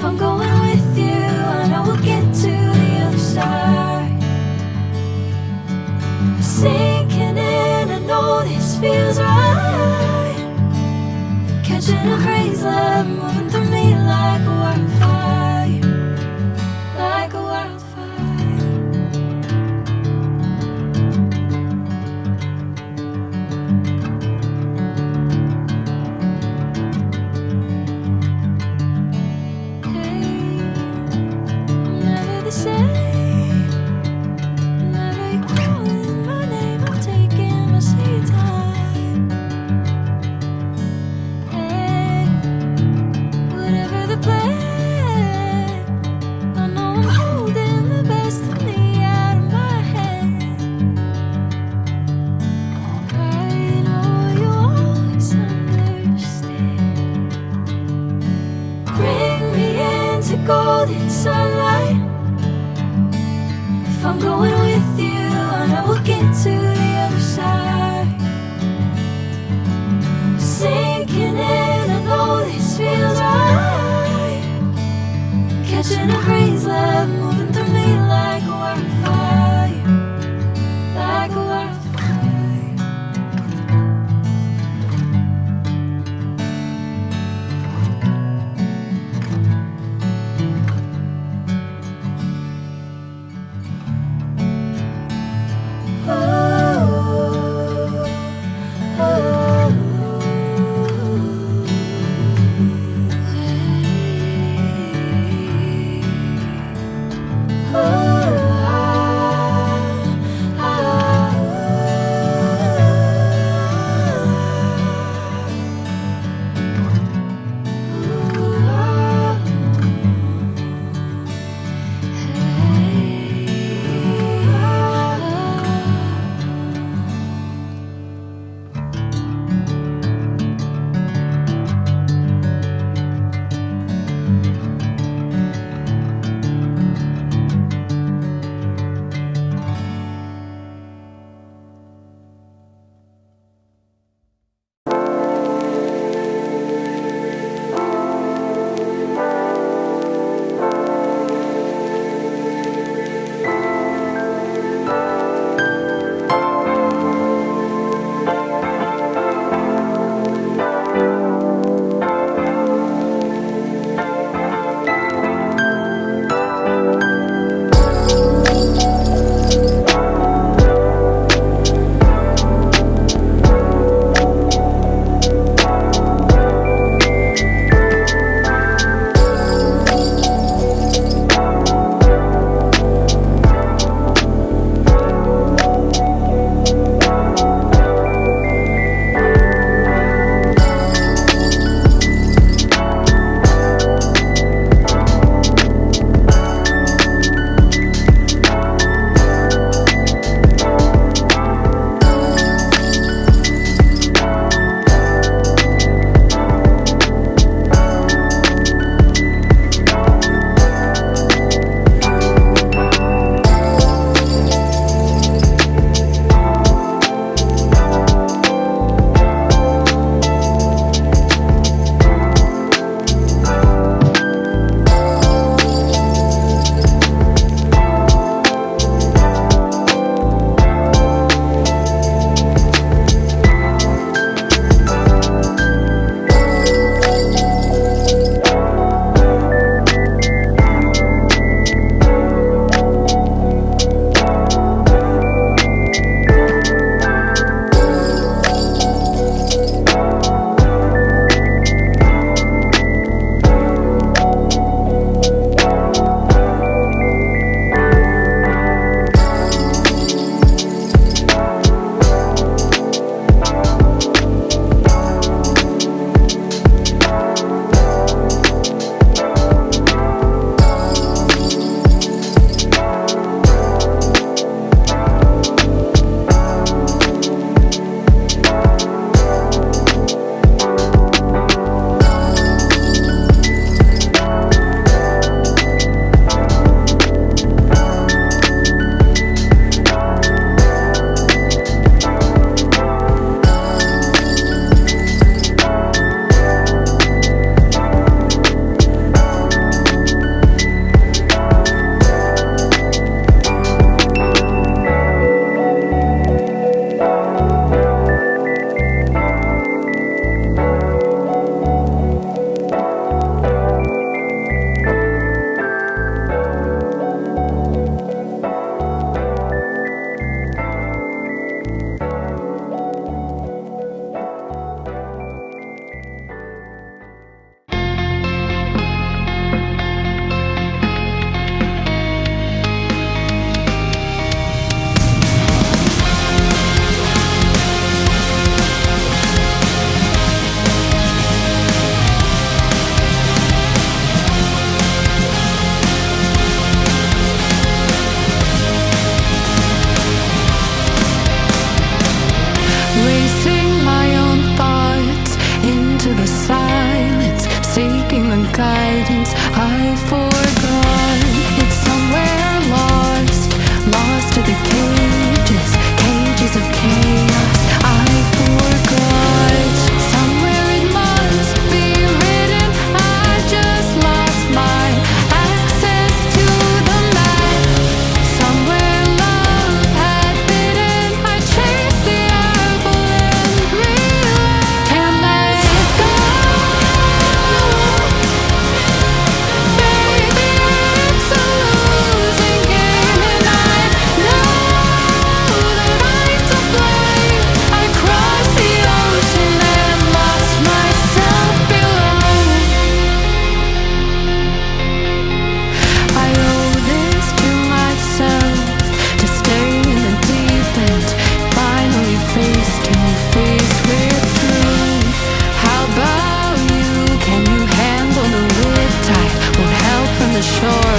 I'm going with you, I know we'll get to the other side. Sinking in, I know this feels right. Catching a crazy love moving through me like a wildfire, like a wildfire. Golden sunlight. If I'm going with you, I know we'll get to the other side. Sinking in, I know this feels right. Catching a crazy love moving through me like a wildfire, like a wildfire. didn't. I forgot. It's somewhere lost, lost to the cages, cages of chaos. I forgot. Somewhere it must be written. I just lost my access to the map. Somewhere love had bitten. I chased the apple and realized can't let it go. Baby, it's a losing game, and I know that I'm to blame. I crossed the ocean and lost myself below. I owe this to myself, to stay in the deep end, finally face to face with truth. How about you? Can you handle the riptide? Won't help from the shore.